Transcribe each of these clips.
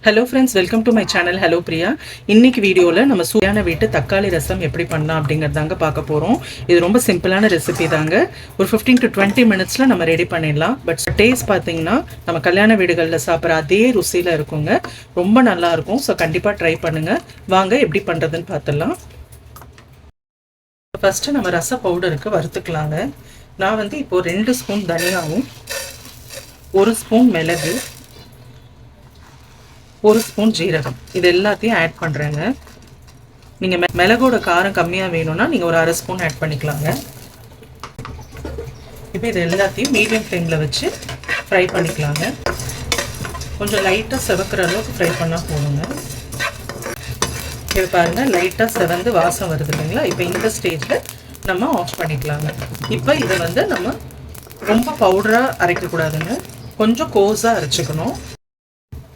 Hello friends, welcome to my channel. Hello Priya. இன்னைக்கு வீடியோவில் நம்ம சூடான வீட்டு தக்காளி ரசம் எப்படி பண்ணலாம் அப்படிங்கிறதாங்க பார்க்க போகிறோம். இது ரொம்ப சிம்பிளான ரெசிபி தாங்க. ஒரு 15 to 20 மினிட்ஸில் நம்ம ரெடி பண்ணிடலாம். பட் டேஸ்ட் பார்த்தீங்கன்னா நம்ம கல்யாண வீடுகளில் சாப்பிட்ற அதே ருசியில் இருக்குங்க. ரொம்ப நல்லாயிருக்கும். ஸோ கண்டிப்பாக ட்ரை பண்ணுங்கள். வாங்க எப்படி பண்ணுறதுன்னு பார்த்துடலாம். ஃபஸ்ட்டு நம்ம ரச பவுடருக்கு வறுத்துக்கலாங்க. நான் வந்து இப்போது 2 ஸ்பூன் தனியாவும் 1 ஸ்பூன் மிளகு 1 ஸ்பூன் ஜீரகம் இது எல்லாத்தையும் ஆட் பண்ணுறேங்க. நீங்கள் மிளகோட காரம் கம்மியாக வேணும்னா நீங்கள் ஒரு 1/2 ஸ்பூன் ஆட் பண்ணிக்கலாங்க. இப்போ இது எல்லாத்தையும் மீடியம் ஃப்ளேமில் வச்சு ஃப்ரை பண்ணிக்கலாங்க. கொஞ்சம் லைட்டாக செவக்கிற அளவுக்கு ஃப்ரை பண்ணால் போதுங்க. இது பாருங்கள், லைட்டாக செவந்து வாசம் வருது இல்லைங்களா? இப்போ இந்த ஸ்டேஜில் நம்ம ஆஃப் பண்ணிக்கலாங்க. இப்போ இதை வந்து நம்ம ரொம்ப பவுடராக அரைக்கக்கூடாதுங்க, கொஞ்சம் கோஸாக அரைச்சிக்கணும்.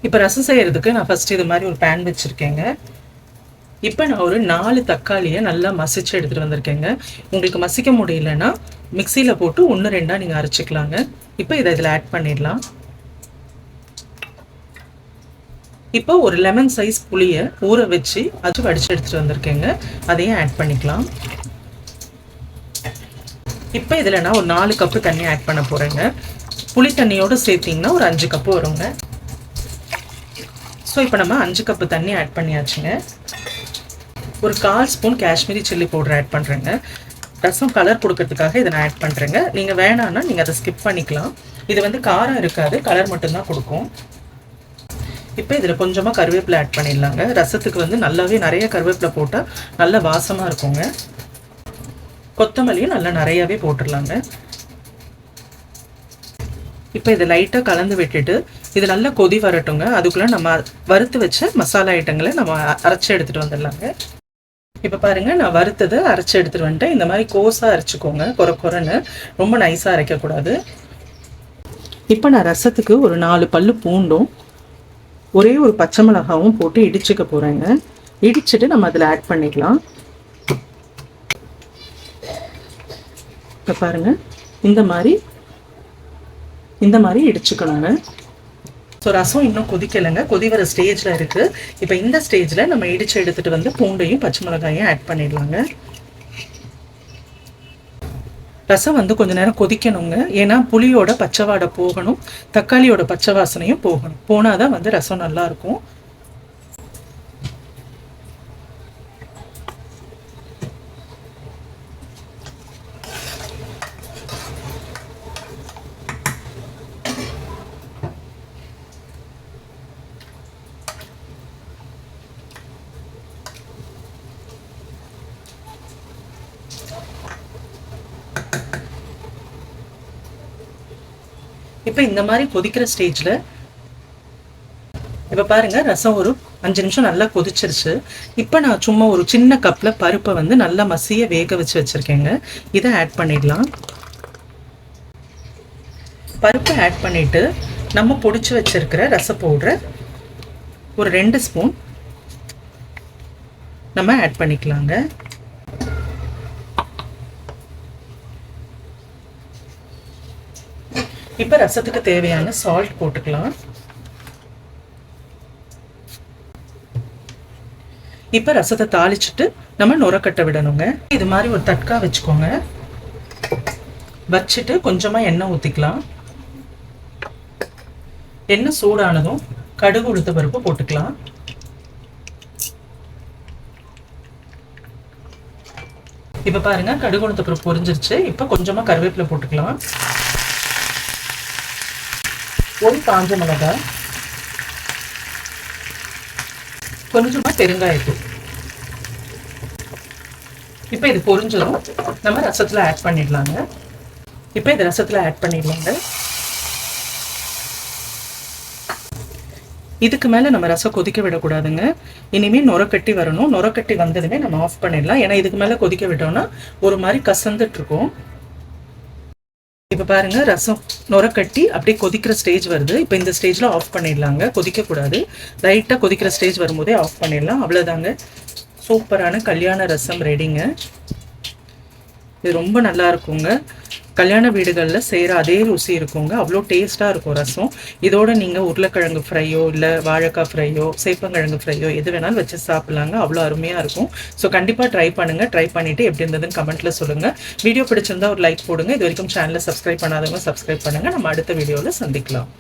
இப்போ ரசம் செய்கிறதுக்கு நான் ஃபஸ்ட்டு இது மாதிரி ஒரு பேன் வச்சுருக்கேங்க. இப்போ நான் ஒரு 4 தக்காளியை நல்லா மசிச்சு எடுத்துகிட்டு வந்திருக்கேங்க. உங்களுக்கு மசிக்க முடியலன்னா மிக்சியில் போட்டு 1-2 நீங்கள் அரைச்சிக்கலாங்க. இப்போ இதை இதில் ஆட் பண்ணிடலாம். இப்போ ஒரு லெமன் சைஸ் புளியை ஊற வச்சு அது வடித்து எடுத்துகிட்டு வந்திருக்கேங்க. அதையும் ஆட் பண்ணிக்கலாம். இப்போ இதில் நான் ஒரு 4 கப்பு தண்ணி ஆட் பண்ண போகிறேங்க. புளி தண்ணியோடு சேர்த்திங்கன்னா ஒரு 5 கப்பு வருங்க. ஸோ இப்போ நம்ம 5 கப்பு தண்ணி ஆட் பண்ணியாச்சுங்க. ஒரு 1/4 spoon Kashmiri chilli powder add பண்ணுறேங்க. ரசம் கலர் கொடுக்கறதுக்காக இதை நான் ஆட் பண்ணுறேங்க. நீங்கள் வேணான்னா நீங்கள் அதை ஸ்கிப் பண்ணிக்கலாம். இது வந்து காரம் இருக்காது, கலர் மட்டும்தான் கொடுக்கும். இப்போ இதில் கொஞ்சமாக கருவேப்பிலை ஆட் பண்ணிடலாங்க. ரசத்துக்கு வந்து நல்லாவே நிறைய கருவேப்பிலை போட்டால் நல்ல வாசமாக இருக்குங்க. கொத்தமல்லியும் நல்லா நிறையாவே போட்டுடலாங்க. இப்போ இதை லைட்டாக கலந்து விட்டுட்டு இது நல்லா கொதி வரட்டுங்க. அதுக்குள்ளே நம்ம வறுத்து வச்ச மசாலா ஐட்டங்களை நம்ம அரைச்சி எடுத்துகிட்டு வந்துடலாங்க. இப்போ பாருங்கள், நான் வறுத்ததை அரைச்சி எடுத்துகிட்டு வந்துட்டேன். இந்த மாதிரி கோஸாக அரைச்சிக்கோங்க, குறைன்னு ரொம்ப நைஸாக அரைக்கக்கூடாது. இப்போ நான் ரசத்துக்கு ஒரு 4 பல்லு பூண்டும் ஒரே ஒரு பச்சை மிளகாவும் போட்டு இடிச்சுக்க போகிறேங்க. இடிச்சுட்டு நம்ம அதில் ஆட் பண்ணிக்கலாம். இப்போ பாருங்கள், இந்த மாதிரி இடிச்சுக்கணுங்க. ஸோ ரசம் இன்னும் கொதிக்கலைங்க, கொதி வர ஸ்டேஜில் இருக்குது. இப்போ இந்த ஸ்டேஜில் நம்ம இடித்து எடுத்துகிட்டு வந்து பூண்டையும் பச்சை மிளகாயும் ஆட் பண்ணிடலாங்க. ரசம் வந்து கொஞ்சம் நேரம் கொதிக்கணுங்க. ஏன்னா புளியோட பச்சை வாடை போகணும், தக்காளியோட பச்சை வாசனையும் போகணும். போனால் தான் வந்து ரசம் நல்லாயிருக்கும். இப்போ இந்த மாதிரி கொதிக்கிற ஸ்டேஜில் இப்போ பாருங்கள், ரசம் ஒரு 5 நிமிஷம் நல்லா கொதிச்சிருச்சு. இப்போ நான் சும்மா ஒரு சின்ன கப்பில் பருப்பை வந்து நல்லா மசிய வேக வச்சு வச்சுருக்கேங்க. இதை ஆட் பண்ணிடலாம். பருப்பை ஆட் பண்ணிவிட்டு நம்ம பொடிச்சு வச்சுருக்கிற ரச பவுடரை ஒரு 2 ஸ்பூன் நம்ம ஆட் பண்ணிக்கலாங்க. இப்போ ரசத்துக்கு தேவையான சால்ட் போட்டுக்கலாம். இப்போ ரசத்தை தாளிச்சுட்டு நம்ம நுரக்கட்ட விடணுங்க. இது மாதிரி ஒரு தட்கா வச்சுக்கோங்க. வச்சுட்டு கொஞ்சமாக எண்ணெய் ஊற்றிக்கலாம். எண்ணெய் சூடானதும் கடுகு உளுத்த பருப்பு போட்டுக்கலாம். இப்போ பாருங்க, கடுகு உளுத்த பருப்பு பொரிஞ்சிருச்சு. இப்போ கொஞ்சமாக கருவேப்பிலை போட்டுக்கலாம். ஒரு காஞ்ச மிளகாய், கொஞ்சமாக பெருங்காயத்தூள். இப்போ இது பொரிஞ்சதும் நம்ம ரசத்தில் ஆட் பண்ணிடலாங்க. இப்போ இது ரசத்தில் ஆட் பண்ணிடலாங்க. இதுக்கு மேலே நம்ம ரசம் கொதிக்க விடக்கூடாதுங்க. இனிமேல் நுரக்கட்டி வரணும். நுரக்கட்டி வந்ததுமே நம்ம ஆஃப் பண்ணிடலாம். ஏன்னா இதுக்கு மேலே கொதிக்க விட்டோம்னா ஒரு மாதிரி கசந்துட்டு இருக்கும். இப்போ பாருங்கள், ரசம் நுரக்கட்டி அப்படியே கொதிக்கிற ஸ்டேஜ் வருது. இப்போ இந்த ஸ்டேஜில் ஆஃப் பண்ணிடலாங்க. கொதிக்கக்கூடாது, லைட்டாக கொதிக்கிற ஸ்டேஜ் வரும்போதே ஆஃப் பண்ணிடலாம். அவ்வளோதாங்க, சூப்பரான கல்யாண ரசம் ரெடிங்க. இது ரொம்ப நல்லா இருக்குங்க. கல்யாண வீடுகளில் செய்கிற அதே ருசி இருக்குங்க. அவ்வளோ டேஸ்ட்டாக இருக்கும் ரசம். இதோட நீங்கள் உருளைக்கிழங்கு ஃப்ரையோ இல்லை வாழைக்காய் ஃப்ரையோ சேப்பங்கிழங்கு ஃப்ரையோ எது வேணாலும் வச்சு சாப்பிட்லாங்க. அவ்வளோ அருமையாக இருக்கும். ஸோ கண்டிப்பாக ட்ரை பண்ணுங்கள். ட்ரை பண்ணிவிட்டு எப்படி இருந்ததுன்னு கமெண்ட்டில் சொல்லுங்கள். வீடியோ பிடிச்சிருந்தா ஒரு லைக் போடுங்க. இது வரைக்கும் சேனலை சப்ஸ்கிரைப் பண்ணாதவங்க சப்ஸ்கிரைப் பண்ணுங்கள். நம்ம அடுத்த வீடியோவில் சந்திக்கலாம்.